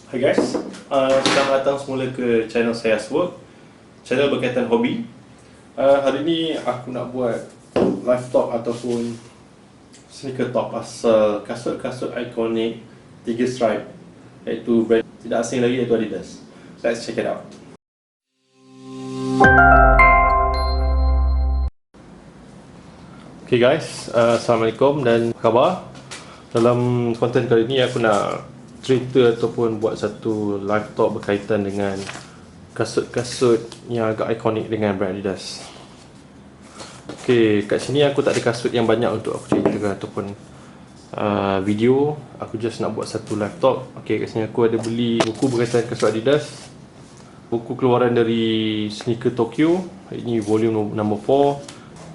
Hai guys, selamat datang semula ke channel saya Aswork, channel berkaitan hobi. Hari ni aku nak buat live talk ataupun sneaker talk pasal kasut-kasut ikonik 3 stripe, iaitu brand tidak asing lagi, iaitu Adidas. Let's check it out. Okay guys, Assalamualaikum dan apa khabar? Dalam konten kali ni aku nak cerita ataupun buat satu live talk berkaitan dengan kasut-kasut yang agak ikonik dengan brand Adidas. Okay, kat sini aku tak ada kasut yang banyak untuk aku ceritakan ataupun video. Aku just nak buat satu live talk. Okay, kat sini aku ada beli buku berkaitan kasut Adidas, buku keluaran dari Sneaker Tokyo. Ini volume number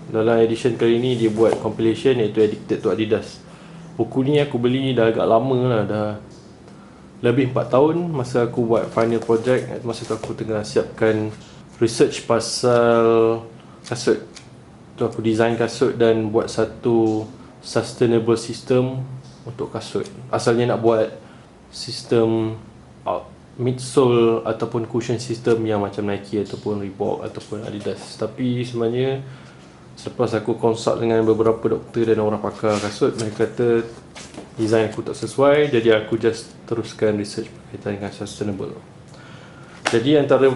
4. Dalam edition kali ni dia buat compilation iaitu Addicted to Adidas. Buku ni aku beli dah agak lama lah, dah lebih 4 tahun masa aku buat final project, masa aku tengah siapkan research pasal kasut. Tu aku design kasut dan buat satu sustainable system untuk kasut. Asalnya nak buat sistem midsole ataupun cushion system yang macam Nike ataupun Reebok ataupun Adidas. Tapi sebenarnya selepas aku consult dengan beberapa doktor dan orang pakar kasut, mereka kata design aku tak sesuai, jadi aku just teruskan research berkaitan dengan sustainable. Jadi antara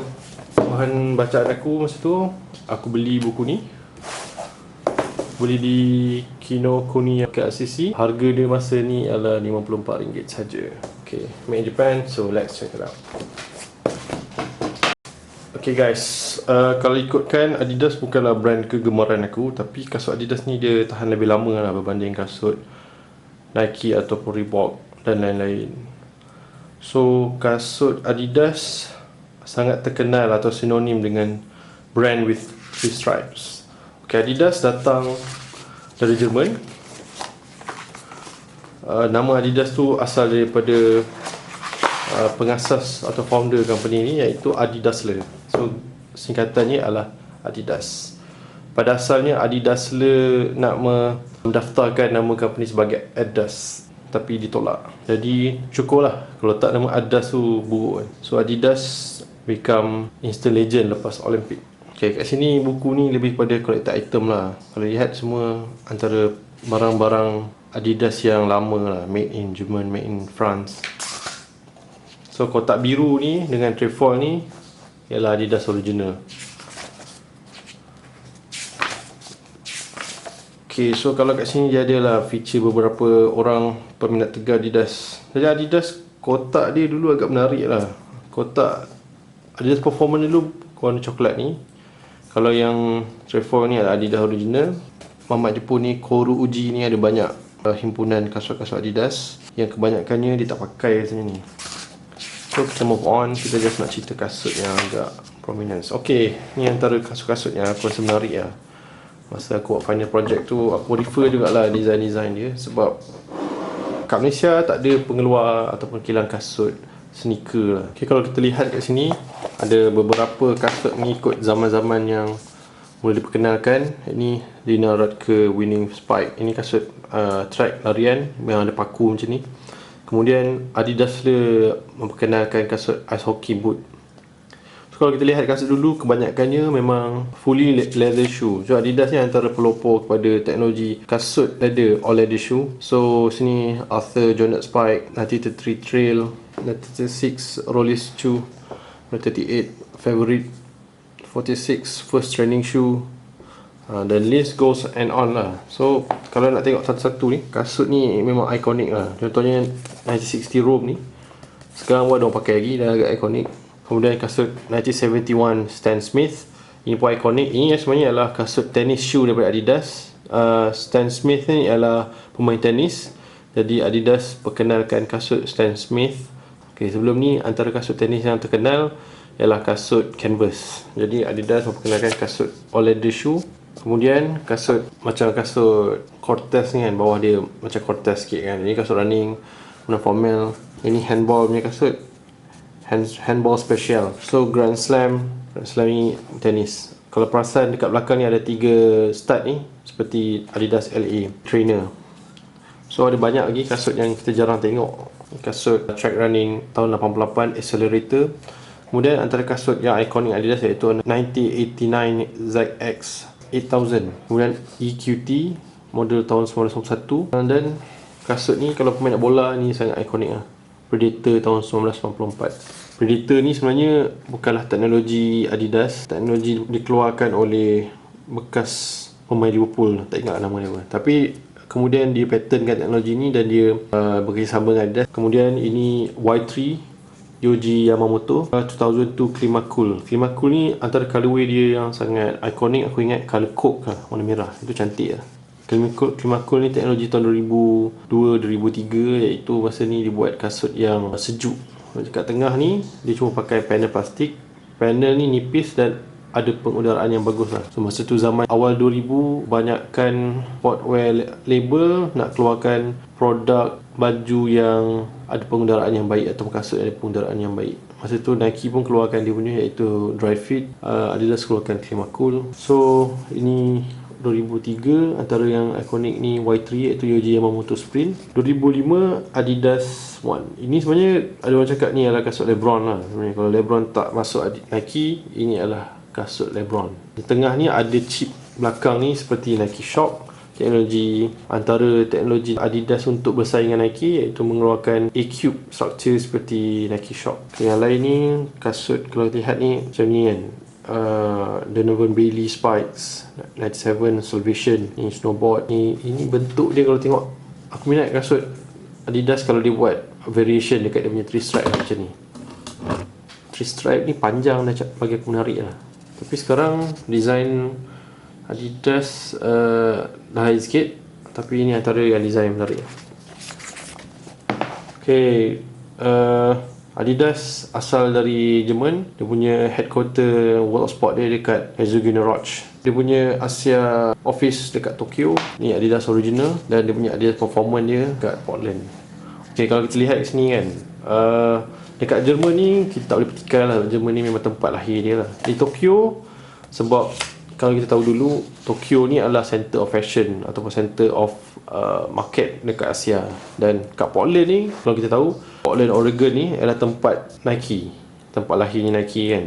bahan bacaan aku masa tu, aku beli buku ni, beli di Kinokuniya kat RCC. Harga dia masa ni adalah RM54 saja. Okay, made in Japan, so let's check it out. Okay guys, kalau ikutkan, Adidas bukanlah brand kegemaran aku, tapi kasut Adidas ni dia tahan lebih lama lah berbanding kasut Nike ataupun Reebok dan lain-lain. So kasut Adidas sangat terkenal atau sinonim dengan brand with 3 stripes. Okay, Adidas datang dari Jerman. Nama Adidas tu asal daripada pengasas atau founder company ni, iaitu Adi Dassler. So singkatannya adalah Adidas. Pada asalnya Adi Dassler nak mendaftarkan nama company sebagai Adidas, tapi ditolak. Jadi syukurlah, kalau tak nama Adidas tu buruk kan. So Adidas become instant legend lepas Olympic. Okay, kat sini buku ni lebih pada collector item lah. Kalau lihat semua antara barang-barang Adidas yang lama lah, made in German, made in France. So kotak biru ni dengan trefoil ni ialah Adidas original. Okay, so kalau kat sini dia adalah feature beberapa orang peminat tegar Adidas. Jadi Adidas kotak dia dulu agak menarik lah. Kotak Adidas Performance dulu warna coklat ni. Kalau yang trefoil ni adalah Adidas original. Mamat Jepun ni Koru Uji ni ada banyak himpunan kasut-kasut Adidas yang kebanyakannya dia tak pakai rasanya ni. So kita move on, kita just nak cerita kasut yang agak prominence. Okay, ni antara kasut-kasut yang aku rasa menarik lah. Masa aku buat final project tu, aku refer jugalah design-design dia. Sebab kat Malaysia tak ada pengeluar ataupun kilang kasut sneaker lah. Okay, kalau kita lihat kat sini, ada beberapa kasut mengikut zaman-zaman yang mula diperkenalkan. Ini Lina Radke Winning Spike. Ini kasut track larian yang ada paku macam ni. Kemudian Adidas memperkenalkan kasut ice hockey boot. So kalau kita lihat kasut dulu, kebanyakannya memang fully leather shoe. So Adidas ni antara pelopor kepada teknologi kasut leather, all leather shoe. So sini Arthur Jonet Spike, 1933 Trail, 1936 Rollis shoe, 1938 Favorite, 46 First Training shoe. The list goes and on lah. So kalau nak tengok satu-satu ni, kasut ni memang ikonik lah. Contohnya 1960 Rome ni, sekarang pun ada orang pakai lagi, dah agak ikonik. Kemudian kasut 1971 Stan Smith, ini pun ikonik. Ini sebenarnya adalah kasut tennis shoe daripada Adidas. Stan Smith ni adalah pemain tenis, jadi Adidas perkenalkan kasut Stan Smith. Okay, sebelum ni antara kasut tenis yang terkenal ialah kasut canvas. Jadi Adidas memperkenalkan kasut all leather shoe. Kemudian kasut macam kasut Cortez ni kan, bawah dia macam Cortez sikit kan. Ini kasut running, warna formal. Ini handball punya kasut, handball special. So Grand Slam ni tenis. Kalau perasan dekat belakang ni ada 3 stud ni, seperti Adidas LA Trainer. So ada banyak lagi kasut yang kita jarang tengok. kasut track running tahun 88 Accelerator. Kemudian antara kasut yang ikonik Adidas iaitu 1989 ZX 8000. Kemudian EQT model tahun 1991. Dan kasut ni kalau pemain nak bola ni sangat ikonik lah. Predator tahun 1994. Predator ni sebenarnya bukanlah teknologi Adidas. Teknologi dikeluarkan oleh bekas pemain Liverpool, tak ingat nama dia apa. Tapi kemudian dia patentkan teknologi ni dan dia bekerjasama dengan Adidas. Kemudian ini Y3 Yohji Yamamoto 2002 Climacool. Climacool ni antara colorway dia yang sangat ikonik. Aku ingat color coke lah, warna merah. Itu cantik lah. Climacool ni teknologi tahun 2002-2003, iaitu masa ni dibuat kasut yang sejuk. Dekat tengah ni dia cuma pakai panel plastik. Panel ni nipis dan ada pengudaraan yang bagus lah. So masa tu zaman awal 2000, banyakkan sportwear label nak keluarkan produk baju yang ada pengudaraan yang baik atau kasut yang ada pengudaraan yang baik. Masa tu Nike pun keluarkan dia punya, iaitu Dry Fit. Adidas keluarkan Climacool. So ini 2003, antara yang ikonik ni Y3 iaitu Yohji Yamamoto Sprint. 2005 Adidas One. Ini sebenarnya ada orang cakap ni adalah kasut LeBron lah. Sebenarnya kalau LeBron tak masuk Nike, ini adalah kasut LeBron. Di tengah ni ada chip belakang ni seperti Nike Shock. Teknologi antara teknologi Adidas untuk bersaing dengan Nike, iaitu mengeluarkan A-Cube structure seperti Nike Shock. Yang lain ni kasut kalau lihat ni macam ni kan. Donovan Bailey Spikes 97 Salvation ni snowboard ni. Ini bentuk dia kalau tengok, aku minat kasut Adidas kalau dia buat variation dekat dia punya 3 stripe macam ni. 3 stripe ni panjang dah, bagi aku menarik lah. Tapi sekarang design Adidas dah lain sikit, tapi ini antara yang design menarik. Okay, Adidas asal dari Jerman. Dia punya headquarter World of Sport dia dekat Herzogenaurach. Dia punya Asia office dekat Tokyo. Ni Adidas original. Dan dia punya Adidas performance dia dekat Portland. Okay, kalau kita lihat kat sini kan, dekat Jerman ni kita tak boleh petikai lah. Jerman ni memang tempat lahir dia lah. Di Tokyo, sebab kalau kita tahu dulu, Tokyo ni adalah center of fashion ataupun center of market dekat Asia. Dan kat Portland ni, kalau kita tahu, Portland, Oregon ni adalah tempat Nike, tempat lahirnya Nike kan.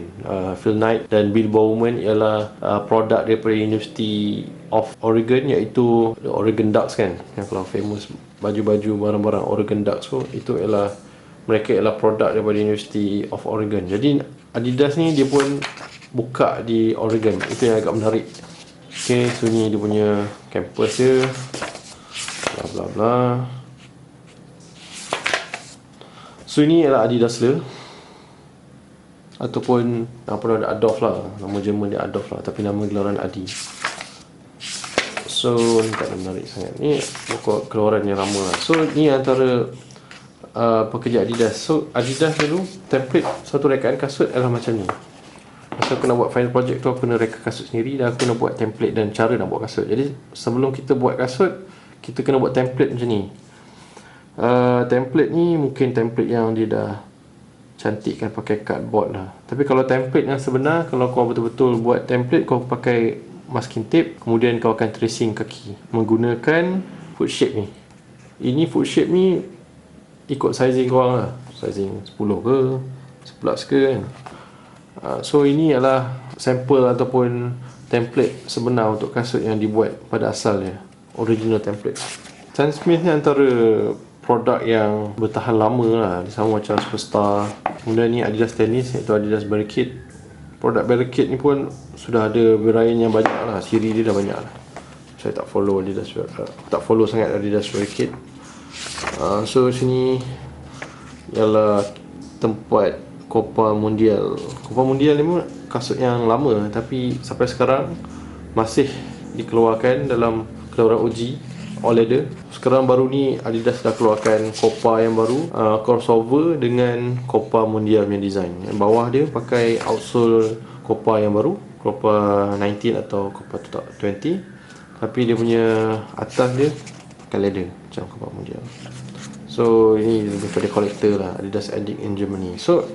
Phil Knight dan Bill Bowerman ialah produk daripada University of Oregon, iaitu the Oregon Ducks kan. Yang kalau famous baju-baju barang-barang Oregon Ducks tu, itu ialah, mereka ialah produk daripada University of Oregon. Jadi Adidas ni dia pun buka di Oregon. Itu yang agak menarik. Okay, so ni dia punya campus dia, bla bla bla. So ini ialah Adidas lah, ataupun apa nama dia, Adolf lah. Nama Jerman dia Adolf lah, tapi nama gelaran Adi. So ni tak menarik sangat. Ni pokok keluaran yang lama lah. So ni antara pekerja Adidas. So Adidas dulu, template satu rekaan kasut adalah macam ni. Masa aku nak buat final project tu, aku kena reka kasut sendiri dan aku nak buat template dan cara nak buat kasut. Jadi sebelum kita buat kasut, kita kena buat template macam ni. Template ni mungkin template yang dia dah cantikkan pakai cardboard lah. Tapi kalau template yang sebenar, kalau kau betul-betul buat template, kau pakai masking tape, kemudian kau akan tracing kaki menggunakan foot shape ni. Ini foot shape ni ikut sizing kau lah, sizing 10 ke 11 ke kan. So ini adalah sampel ataupun template sebenar untuk kasut yang dibuat pada asalnya, original template. Stan Smith ni antara produk yang bertahan lama lah, sama macam Superstar. Kemudian ni Adidas Tennis, iaitu Adidas Barricade. Produk Barricade ni pun sudah ada varian yang banyak lah, siri dia dah banyak lah. Saya tak follow Adidas, tak follow sangat Adidas Barricade. So sini ialah tempat Copa Mundial. Copa Mundial ni pun kasut yang lama, tapi sampai sekarang masih dikeluarkan dalam keluaran OG, all leather. Sekarang baru ni Adidas dah keluarkan Copa yang baru, crossover dengan Copa Mundial punya design. Yang bawah dia pakai outsole Copa yang baru, Copa 19 atau Copa 20, tapi dia punya atas dia pakai leather macam Copa Mundial. So ini daripada collector lah, Adidas Addict in Germany. So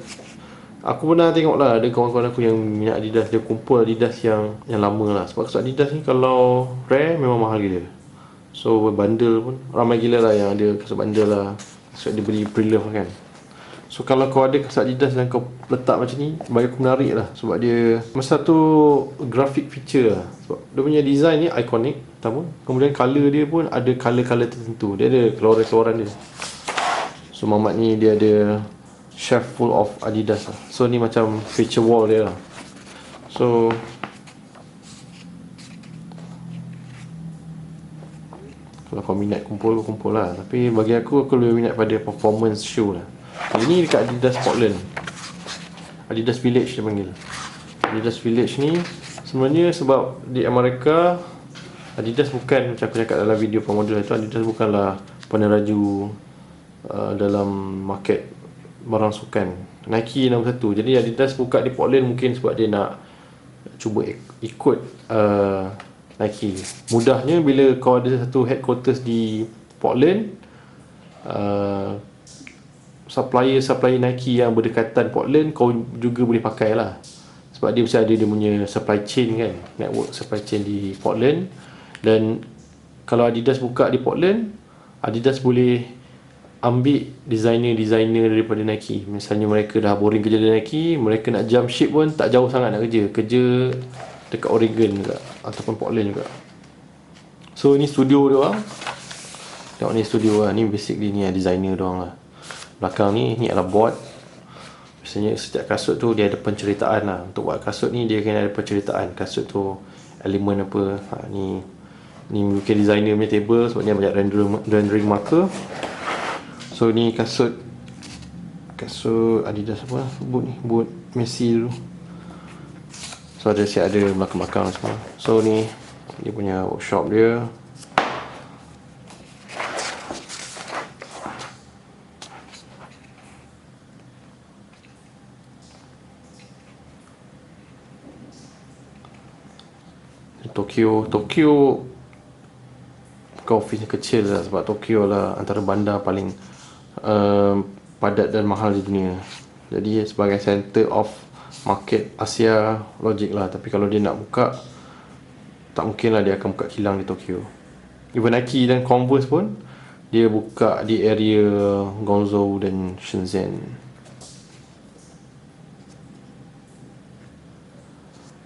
aku pernah tengok lah, ada kawan-kawan aku yang minat Adidas, dia kumpul Adidas yang lama lah. Sebab kasut Adidas ni kalau rare memang mahal gila. So bundle pun ramai gila lah yang ada kasut bundle lah. So dia beli pre-love kan. So kalau kau ada kasut Adidas dan kau letak macam ni, bagi aku menarik lah. Sebab dia masa tu graphic feature lah. Sebab dia punya design ni iconic pertama. Kemudian colour dia pun ada colour-colour tertentu. Dia ada keluaran-keluaran dia. So Mamat ni dia ada shelf full of Adidas lah. So ni macam feature wall dia lah. So kalau kau minat kumpul lah. Tapi bagi aku lebih minat pada performance shoe lah. Kali ni dekat Adidas Portland, Adidas Village dia panggil. Adidas Village ni sebenarnya sebab di Amerika Adidas bukan, macam aku cakap dalam video pemodel itu, Adidas bukanlah peneraju dalam market barang sukan. Nike nombor satu. Jadi Adidas buka di Portland mungkin sebab dia nak cuba ikut Nike. Mudahnya bila kau ada satu headquarters di Portland, supplier Nike yang berdekatan Portland kau juga boleh pakai lah. Sebab dia mesti ada dia punya supply chain kan, network supply chain di Portland. Dan kalau Adidas buka di Portland, Adidas boleh ambil designer daripada Nike. Misalnya mereka dah boring kerja di Nike, mereka nak jump ship pun tak jauh sangat nak kerja dekat Oregon juga ataupun Portland juga. So ni studio dia orang. Tengok ni studio lah. Ni basically ni designer dia orang lah. Belakang ni adalah board. Biasanya setiap kasut tu dia ada penceritaan lah. Untuk buat kasut ni dia kena ada penceritaan. Kasut tu elemen apa. Ni mungkin designer punya table sebab dia banyak rendering marker. So ni kasut Adidas apa boot ni, boot Messi dulu. So ada belakang-belakang semua. So ni dia punya workshop dia. Tokyo bukan ofisnya kecil lah, sebab Tokyo lah antara bandar paling padat dan mahal di dunia. Jadi sebagai center of market Asia logik lah. Tapi kalau dia nak buka, tak mungkin lah dia akan buka kilang di Tokyo. Even Nike dan Converse pun dia buka di area Guangzhou dan Shenzhen.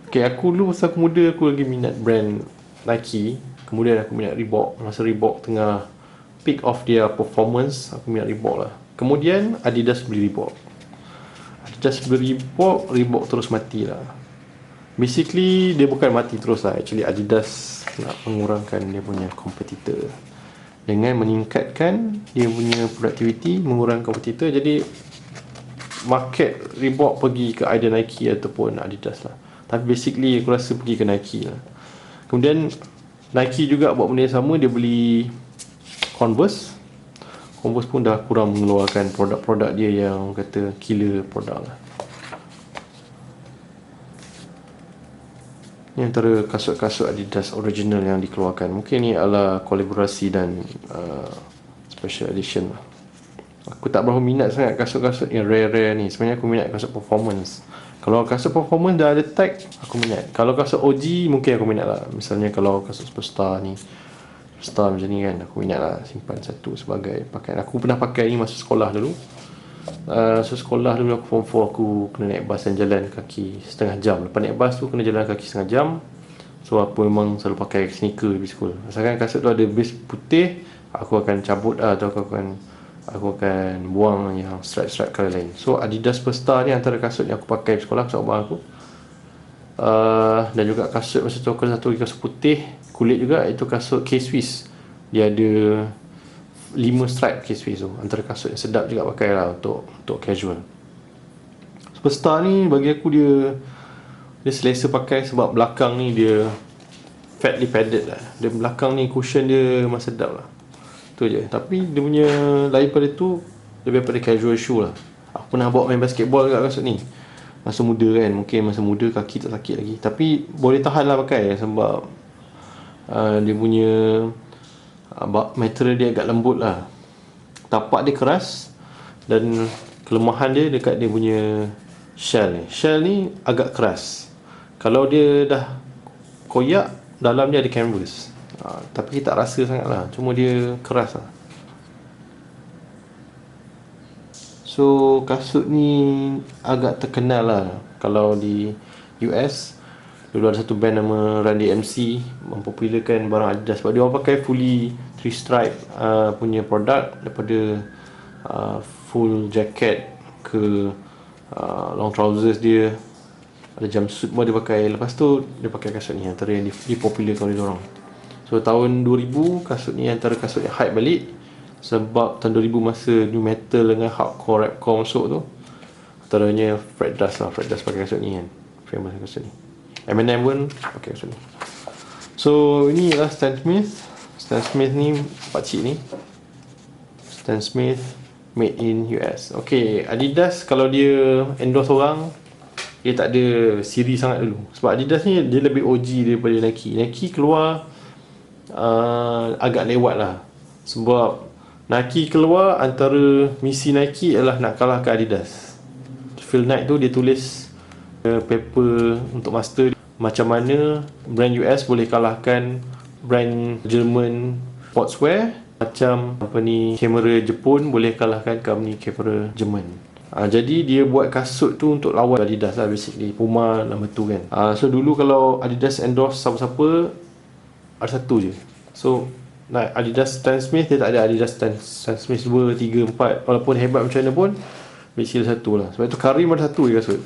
Okay, aku dulu masa aku muda aku lagi minat brand Nike. Kemudian aku minat Reebok. Masa Reebok tengah peak of their performance, aku minat Reebok lah. Kemudian Adidas beli Reebok. Reebok terus mati lah. Basically dia bukan mati terus lah. Actually Adidas nak mengurangkan dia punya competitor dengan meningkatkan dia punya productivity, mengurangkan competitor. Jadi market Reebok pergi ke either Nike ataupun Adidas lah. Tapi basically aku rasa pergi ke Nike lah. Kemudian Nike juga buat benda yang sama. Dia beli Converse pun dah kurang mengeluarkan produk-produk dia yang kata killer produk lah. Ini antara kasut-kasut Adidas original yang dikeluarkan. Mungkin ni adalah kolaborasi dan special edition lah. Aku tak berapa minat sangat kasut-kasut yang rare-rare ni. Sebenarnya aku minat kasut performance. Kalau kasut performance dah ada tag, aku minat. Kalau kasut OG mungkin aku minat lah. Misalnya kalau kasut Superstar ni, Superstar macam ni kan, aku minat lah. Simpan satu sebagai pakaian. Aku pernah pakai ni masa sekolah dulu. Sekolah dulu aku form 4, aku kena naik bas dan jalan kaki setengah jam. Lepas naik bas tu kena jalan kaki setengah jam. So aku memang selalu pakai sneaker di sekolah. Asalkan kasut tu ada base putih, aku akan cabut lah, atau aku akan buang yang stripe-stripe colour lain. So Adidas Superstar ni antara kasut yang aku pakai di sekolah, kasut abang aku. Dan juga kasut masa tu aku ada satu kasut putih kulit juga, itu kasut K-Swiss. Dia ada 5 stripe K-Swiss tu. Antara kasut yang sedap juga pakai lah untuk casual. Superstar ni bagi aku dia selesa pakai sebab belakang ni dia fatly padded lah. Dia belakang ni cushion dia memang sedap lah. Tu je. Tapi dia punya lain pada tu, lebih pada casual shoe lah. Aku pernah bawa main basketball kat kasut ni masa muda kan. Mungkin masa muda kaki tak sakit lagi, tapi boleh tahan lah pakai. Sebab dia punya material dia agak lembut lah. Tapak dia keras. Dan kelemahan dia dekat dia punya shell ni. Shell ni agak keras. Kalau dia dah koyak, dalam dia ada canvas. Tapi kita tak rasa sangat lah. Cuma dia keras lah. So kasut ni agak terkenal lah kalau di US. Dulu ada satu band nama Run DMC mempopularkan barang Adidas sebab dia orang pakai fully 3 stripe punya produk, daripada full jacket ke long trousers dia, ada jumpsuit pun dia pakai. Lepas tu dia pakai kasut ni, antara yang dipopularkan oleh diorang. So tahun 2000 kasut ni antara kasut yang hype balik, sebab tahun 2000 masa new metal dengan hardcore rapcore masuk tu, antaranya Fred Durst lah. Fred Durst pakai kasut ni kan, famous kasut ni. Eminem pun pakai kasut ni. So ini adalah Stan Smith. Stan Smith ni pakcik ni, Stan Smith made in US. Okay, Adidas kalau dia endorse orang, dia tak ada siri sangat dulu. Sebab Adidas ni dia lebih OG daripada Nike. Nike keluar agak lewat lah. Sebab Nike keluar, antara misi Nike adalah nak kalahkan Adidas. Phil Knight tu dia tulis paper untuk master macam mana brand US boleh kalahkan brand German sportswear, macam company kamera Jepun boleh kalahkan company kamera Jerman. Jadi dia buat kasut tu untuk lawan Adidas lah, basically Puma nama tu kan. So dulu kalau Adidas endorse siapa-siapa, ada satu je. So Adidas Stan Smith, dia tak ada Adidas Stan Smith 2, 3, 4. Walaupun hebat macam mana pun, basically satu lah. Sebab itu Karim ada satu je kasut.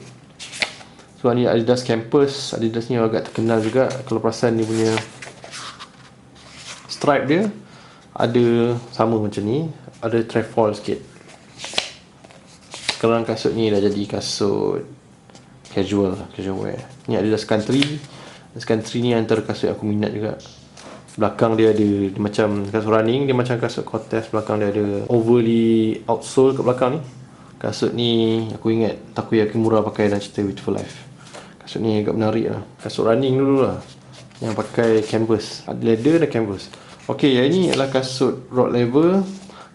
So ni Adidas Campus. Adidas ni agak terkenal juga. Kalau perasan dia punya stripe dia ada sama macam ni, ada trefoil sikit. Sekarang kasut ni dah jadi kasut casual lah, casual wear. Ni Adidas Country. Adidas Country ni antara kasut yang aku minat juga. Belakang dia ada dia macam kasut running, dia macam kasut Cortez. Belakang dia ada overly outsole kat belakang ni. Kasut ni aku ingat Takuya Kimura pakai dalam cerita Beautiful Life. Kasut ni agak menarik lah. Kasut running dulu lah, yang pakai canvas, ada leather dan canvas. Ok, yang ni adalah kasut rod level.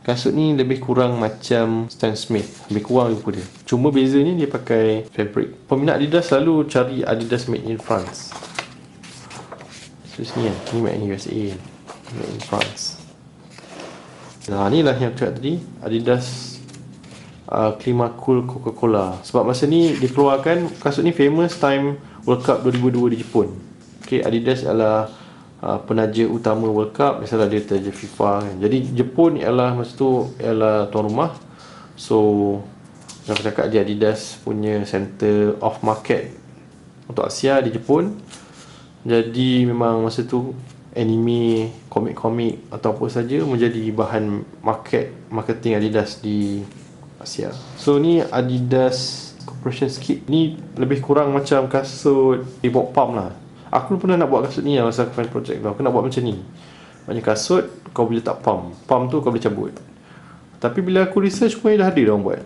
Kasut ni lebih kurang macam Stan Smith, lebih kurang rupa dia. Cuma bezanya dia pakai fabric. Peminat Adidas selalu cari Adidas made in France. So sini kan, ni made in USA kan, made in France. Nah, ni lah yang aku cakap tadi, Adidas Climacool Coca-Cola. Sebab masa ni dikeluarkan kasut ni famous time World Cup 2002 di Jepun. Okay, Adidas adalah penaja utama World Cup. Biasalah dia penaja FIFA kan. Jadi Jepun ialah masa tu ialah tuan rumah. So aku cakap dia Adidas punya center of market untuk Asia di Jepun. Jadi memang masa tu anime, komik-komik atau apa saja menjadi bahan marketing Adidas di Asia. So ni Adidas Corporation Skip. Ni lebih kurang macam kasut Reebok Pump lah. Aku pernah nak buat kasut ni lah masa aku final project tu. Aku nak buat macam ni. Banyak kasut kau boleh letak pump. Pump tu kau boleh cabut. Tapi bila aku research pun dah ada orang buat.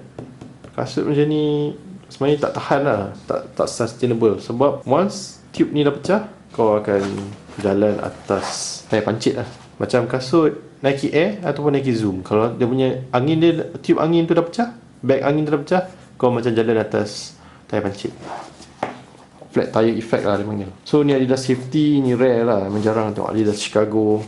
Kasut macam ni sebenarnya tak tahan lah, tak sustainable. Sebab once tube ni dah pecah, kau akan jalan atas tayar pancit lah. Macam kasut Nike Air ataupun Nike Zoom. Kalau dia punya angin dia, tube angin tu dah pecah, bag angin tu dah pecah, kau macam jalan atas tayar pancit. Flat tire effect lah dia panggil. So ni Adidas safety ni rare lah, memang jarang tengok Adidas Chicago.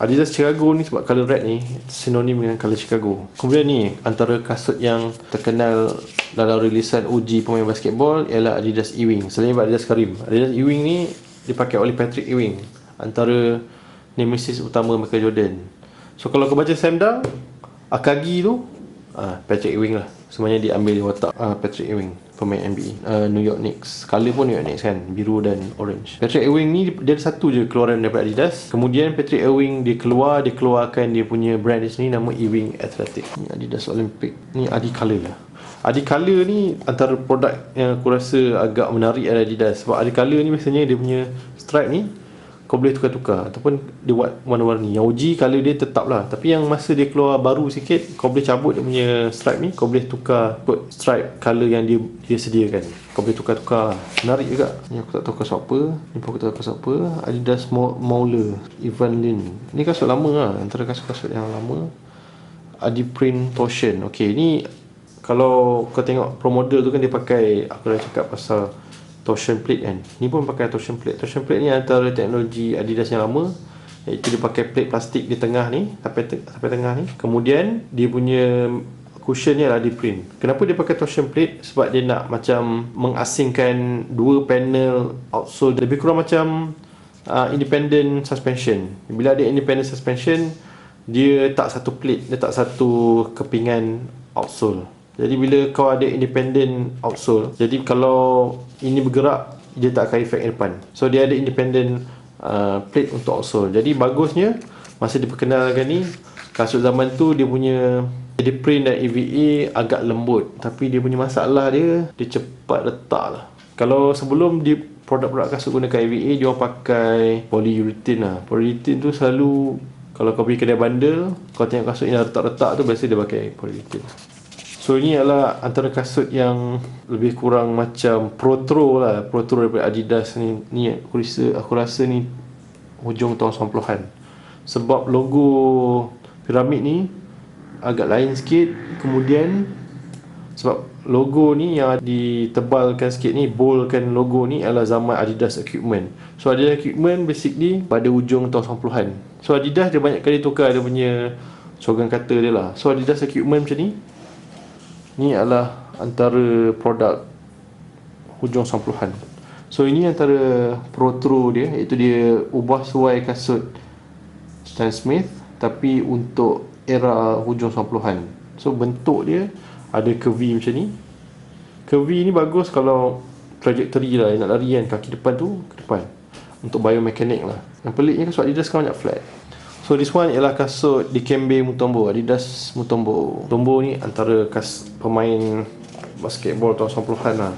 Adidas Chicago ni sebab colour red ni sinonim dengan colour Chicago. Kemudian ni antara kasut yang terkenal dalam rilisan OG pemain basketball ialah Adidas Ewing. Selain daripada Adidas Karim, Adidas Ewing ni dipakai oleh Patrick Ewing, antara nemesis utama Michael Jordan. So kalau kau baca Slam Dunk, Akagi tu Patrick Ewing lah. Semuanya diambil di watak Patrick Ewing, pemain NBA New York Knicks. Color pun New York Knicks kan, biru dan orange. Patrick Ewing ni dia ada satu je keluaran daripada Adidas. Kemudian Patrick Ewing dia keluarkan dia punya brand dia sendiri, nama Ewing Athletic. Ni Adidas Olympic. Ni Adi Color lah. Adi Color ni antara produk yang aku rasa agak menarik dari Adidas. Sebab Adi Color ni biasanya dia punya stripe ni kau boleh tukar-tukar ataupun dia buat warna-warni. Yang OG colour dia tetap lah, tapi yang masa dia keluar baru sikit, kau boleh cabut dia punya stripe ni, kau boleh tukar put stripe colour yang dia sediakan. Kau boleh tukar-tukar lah. Menarik juga. Ni aku tak tahu kasut apa, ni pun aku tak tahu kasut apa. Adidas Mauler Ivan Lin. Ni kasut lama lah, antara kasut-kasut yang lama. Adiprint Torsion. Ok, ni kalau kau tengok pro model tu kan dia pakai, aku dah cakap pasal torsion plate kan. Ni pun pakai torsion plate. Torsion plate ni antara teknologi Adidas yang lama, iaitu dia pakai plate plastik di tengah ni, sampai tengah ni. Kemudian dia punya cushion ni adalah di print. Kenapa dia pakai torsion plate? Sebab dia nak macam mengasingkan dua panel outsole, lebih kurang macam independent suspension. Bila ada independent suspension, dia tak satu plate, dia tak satu kepingan outsole. Jadi bila kau ada independent outsole, jadi kalau ini bergerak, dia tak akan efek depan. So dia ada independent plate untuk outsole. Jadi bagusnya masa diperkenalkan ni, kasut zaman tu dia punya print dan EVA agak lembut, tapi dia punya masalah dia cepat retak lah. Kalau sebelum di produk-produk kasut gunakan EVA, dia orang pakai polyurethane lah. Polyurethane tu selalu, kalau kau pergi kedai bandar, kau tengok kasut yang retak-retak tu, biasa dia pakai polyurethane. So ini adalah antara kasut yang lebih kurang macam Protro lah. Protro daripada Adidas ni. Ni aku rasa ni hujung tahun 90-an. Sebab logo piramid ni agak lain sikit. Kemudian sebab logo ni yang ditebalkan sikit ni, boldkan logo ni adalah zaman Adidas Equipment. So Adidas Equipment basically pada hujung tahun 90-an. So Adidas dia banyak kali tukar dia punya slogan kata dia lah. So Adidas Equipment macam ni, ni adalah antara produk hujung 90-an. So ini antara Protro dia, iaitu dia ubah suai kasut Stan Smith tapi untuk era hujung 90-an. So bentuk dia ada curvy macam ni. Curvy ni bagus kalau trajectory lah, nak lari kan, kaki depan tu ke depan, untuk biomekanik lah. Yang peliknya kasut Adidas kan banyak flat. So this one ialah kasut Dikembe Mutombo, Adidas Mutombo. Mutombo ni antara pemain basketball tahun 90-an lah.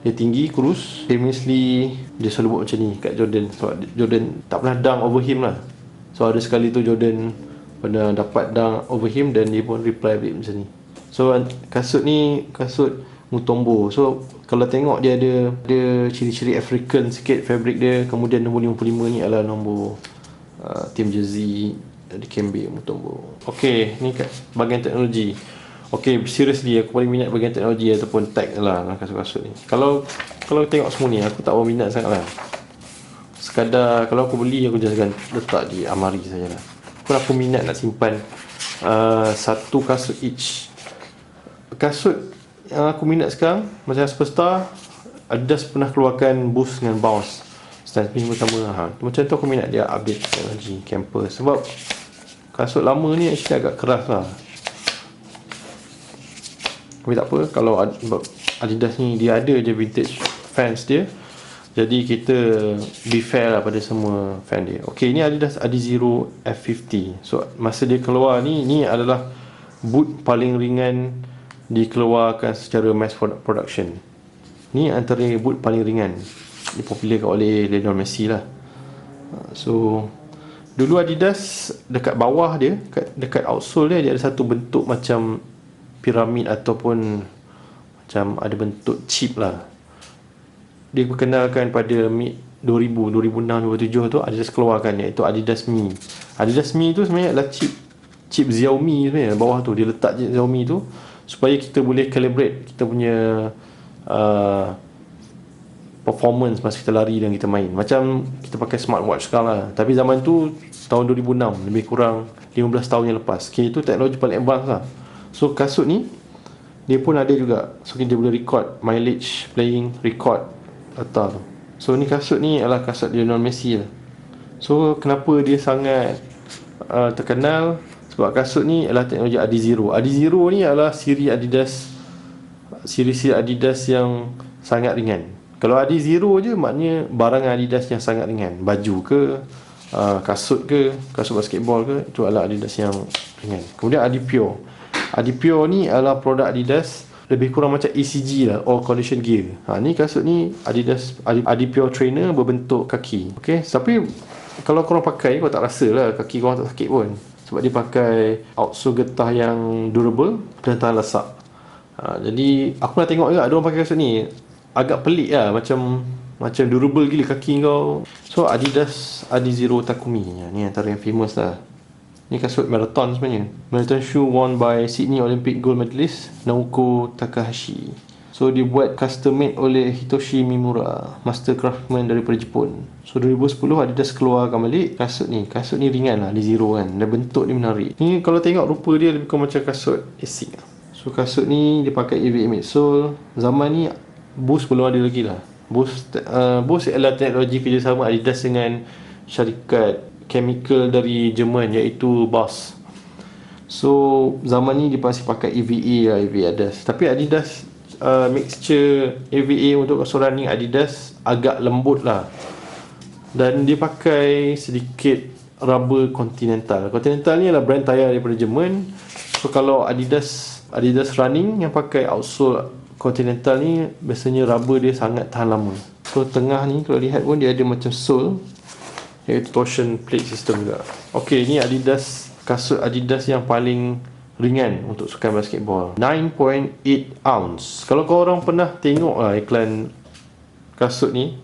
Dia tinggi, kurus. Famously dia selalu buat macam ni kat Jordan. Sebab Jordan tak pernah dunk over him lah. So ada sekali tu Jordan pernah dapat dunk over him dan dia pun reply balik macam ni. So kasut ni kasut Mutombo. So kalau tengok dia ada ciri-ciri African sikit fabric dia. Kemudian nombor 55 ni adalah nombor team jersey Dikembe Mutombo. Okay, ni kat bahagian teknologi. Okay, seriously aku paling minat bahagian teknologi ataupun tag lah dalam kasut-kasut ni. Kalau tengok semua ni, aku tak berminat sangat lah. Sekadar kalau aku beli, aku just letak di amari sajalah. Aku minat nak simpan satu kasut each. Kasut yang aku minat sekarang macam Superstar, Adidas pernah keluarkan Boost dengan Bounce. Stan Smith pertama macam tu aku minat dia update teknologi campus. Sebab kasut lama ni actually agak keras lah. Tapi tak apa, kalau Adidas ni dia ada je vintage fans dia, jadi kita be fair lah pada semua fan dia. Okay, ni Adidas Adizero F50. So masa dia keluar ni adalah boot paling ringan dikeluarkan secara mass production. Ni antara boot paling ringan, dipopularkan oleh Lionel Messi lah. So dulu Adidas dekat bawah dia, dekat outsole dia ada satu bentuk macam piramid ataupun macam ada bentuk chip lah. Dia perkenalkan pada mid 2000, 2006, 2007 tu Adidas keluarkan, iaitu Adidas Mi. Adidas Mi tu sebenarnya adalah chip Xiaomi sebenarnya. Bawah tu dia letak Xiaomi tu supaya kita boleh calibrate kita punya performance masa kita lari dan kita main. Macam kita pakai smartwatch sekarang lah. Tapi zaman tu tahun 2006, lebih kurang 15 tahun yang lepas. Okay, itu teknologi paling advance lah. So kasut ni dia pun ada juga. So dia boleh record mileage, playing, record data tu. So ni kasut ni adalah kasut Lionel Messi lah. So kenapa dia sangat terkenal? Sebab kasut ni adalah teknologi Adizero. Adizero ni adalah siri Adidas yang sangat ringan. Kalau Adizero je maknanya barang Adidas yang sangat ringan. Baju ke, kasut ke, kasut basketball ke, itu adalah Adidas yang ringan. Kemudian Adipure. Adipure ni adalah produk Adidas, lebih kurang macam ECG lah, All Condition Gear. Ni kasut ni Adidas Adipure Trainer berbentuk kaki. Okay, tapi kalau korang pakai, kau tak rasa lah kaki korang tak sakit pun. Sebab dia pakai outsole getah yang durable dan tahan lasak. Jadi aku nak tengok juga ada orang pakai kasut ni, agak pelik lah, macam durable gila kaki kau. So Adidas Adizero Takumi ni antara yang famous lah. Ni kasut marathon sebenarnya. Marathon shoe worn by Sydney Olympic gold medalist Naoko Takahashi. So dia buat custom made oleh Hitoshi Mimura, master craftsman daripada Jepun. So 2010 Adidas keluarkan balik kasut ni. Kasut ni ringan lah, Adizero kan, dan bentuk ni menarik. Ni kalau tengok rupa dia lebih kurang macam kasut Asics. So kasut ni dia pakai EVA midsole. Zaman ni Boost belum ada lagi lah. Boost adalah teknologi kerjasama Adidas dengan syarikat chemical dari Jerman iaitu Bosch. So zaman ni dia masih pakai EVA lah, EVA Adidas. Tapi Adidas mixture EVA untuk kasut running Adidas agak lembut lah. Dan dia pakai sedikit rubber Continental. Continental ni adalah brand tayar daripada Jerman. So kalau Adidas running yang pakai outsole Continental ni, biasanya rubber dia sangat tahan lama. So tengah ni kalau lihat pun dia ada macam sole, iaitu torsion plate system juga. Ok, ni kasut Adidas yang paling ringan untuk sukan basketball, 9.8 ounce. Kalau korang pernah tengok lah iklan kasut ni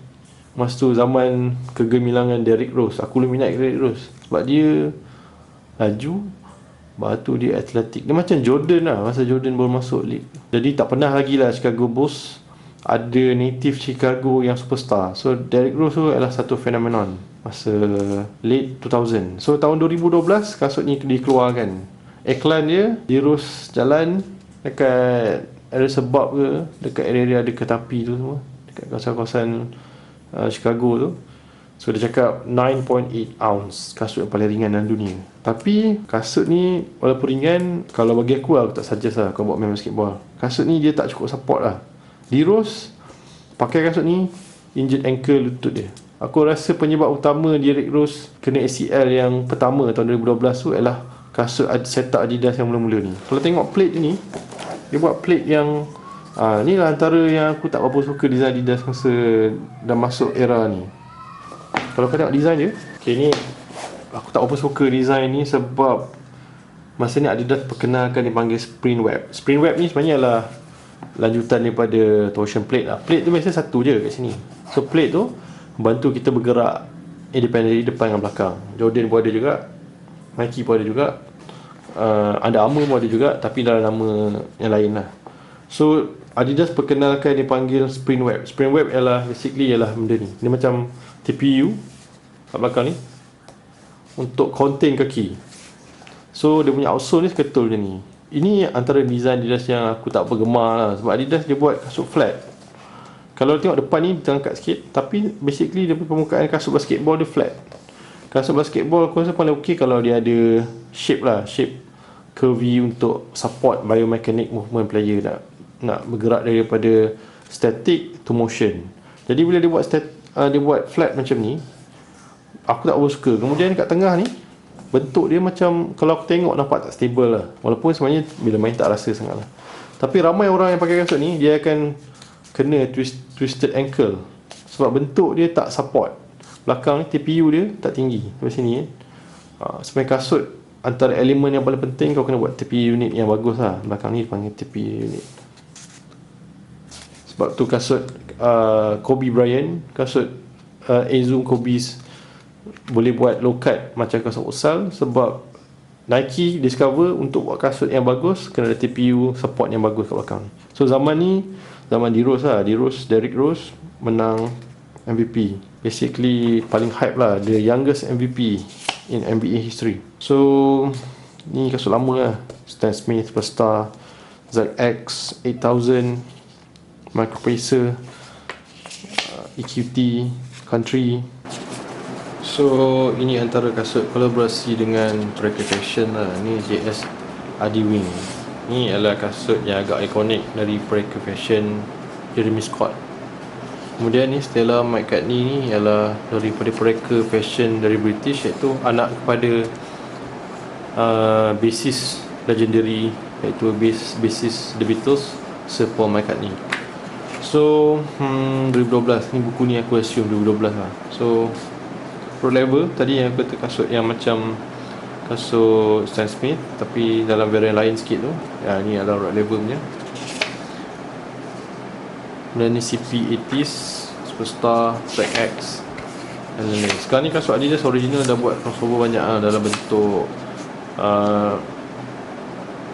masa tu zaman kegemilangan Derrick Rose, aku lebih minat Derrick Rose sebab dia laju, batu dia atletik. Dia macam Jordan lah masa Jordan baru masuk league. Jadi tak pernah lagi lah Chicago Bulls ada native Chicago yang superstar. So Derrick Rose tu adalah satu phenomenon masa late 2000. So tahun 2012 kasut ni dikeluarkan. Iklan dia Rose jalan dekat ada sebab ke dekat area dekat tepi tu semua, dekat kawasan-kawasan Chicago tu. So dia cakap 9.8 ounce, kasut yang paling ringan dalam dunia. Tapi kasut ni walaupun ringan, kalau bagi aku tak suggest lah kau buat main basketball. Kasut ni dia tak cukup support lah. Rose pakai kasut ni injured ankle lutut dia. Aku rasa penyebab utama Derrick Rose kena ACL yang pertama tahun 2012 tu adalah kasut setup Adidas yang mula-mula ni. Kalau tengok plate ni, dia buat plate yang ni lah antara yang aku tak berapa suka design Adidas masa dah masuk era ni. Kalau kau tengok design dia, okay, ni aku tak berapa suka design ni sebab masa ni Adidas perkenalkan dipanggil spring web. Spring web ni sebenarnya adalah lanjutan daripada torsion plate lah. Plate tu biasa satu je kat sini. So plate tu bantu kita bergerak independently depan dan belakang. Jordan pun ada juga, Nike pun ada juga, Under Armour pun ada juga, tapi dalam nama yang lain lah. So Adidas perkenalkan dipanggil spring web. Spring web ialah basically ialah benda ni. Dia macam TPU kat belakang ni untuk contain kaki. So dia punya outsole ni seketul macam ni. Ini antara design Adidas yang aku tak bergemar lah, sebab Adidas dia buat kasut flat. Kalau tengok depan ni dia angkat sikit, tapi basically dia permukaan kasut basketball dia flat. Kasut basketball aku rasa paling okey kalau dia ada shape lah, shape curvy untuk support biomechanic movement player nak bergerak daripada static to motion. Jadi bila dia buat flat macam ni, aku tak suka. Kemudian kat tengah ni bentuk dia macam, kalau aku tengok nampak tak stable lah. Walaupun sebenarnya bila main tak rasa sangat lah. Tapi ramai orang yang pakai kasut ni, dia akan kena twisted ankle sebab bentuk dia tak support. Belakang ni TPU dia tak tinggi sampai sini sebenarnya kasut antara elemen yang paling penting, kau kena buat TPU unit yang bagus lah. Belakang ni dipanggil TPU unit. Sebab tu kasut Kobe Bryant, kasut Aizum Kobe's boleh buat low cut macam kasut Usal, sebab Nike discover untuk buat kasut yang bagus kena ada TPU support yang bagus kat belakang. So zaman ni zaman Derrick Rose menang MVP. Basically paling hype lah, the youngest MVP in NBA history. So ni kasut lama lah, Stan Smith Superstar, ZX 8000, Micro Pacer, EQT, Country. So ini antara kasut kolaborasi dengan Predator Fashion lah. Ni JS Adiwing. Ni adalah kasut yang agak ikonik dari Predator Fashion, Jeremy Scott. Kemudian ni Stella McCartney ni ialah daripada Predator Fashion dari British, iaitu anak kepada bassist legendary, iaitu bassist The Beatles, Sir Paul McCartney. So 2012 ni, buku ni aku assume 2012 lah. So Pro Level tadi yang aku kata kasut yang macam kasut Stan Smith tapi dalam varian lain sikit tu, ni adalah Road Level punya. Dan ni CP80s, Superstar, Track X dan lain-lain. Sekarang ni kasut Adidas original dah buat crossover banyak lah, dalam bentuk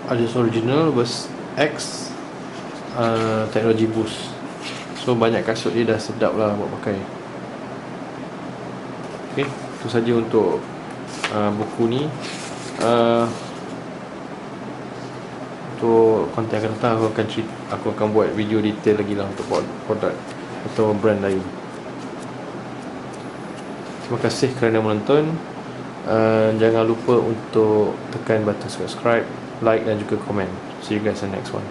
Adidas original versus X, teknologi Boost. So banyak kasut dia dah sedap lah buat pakai. Okay, itu saja untuk buku ni. untuk konten akan datang aku akan buat video detail lagi lah untuk produk atau brand lain. Terima kasih kerana menonton. Jangan lupa untuk tekan button subscribe, like dan juga komen. See you guys in the next one.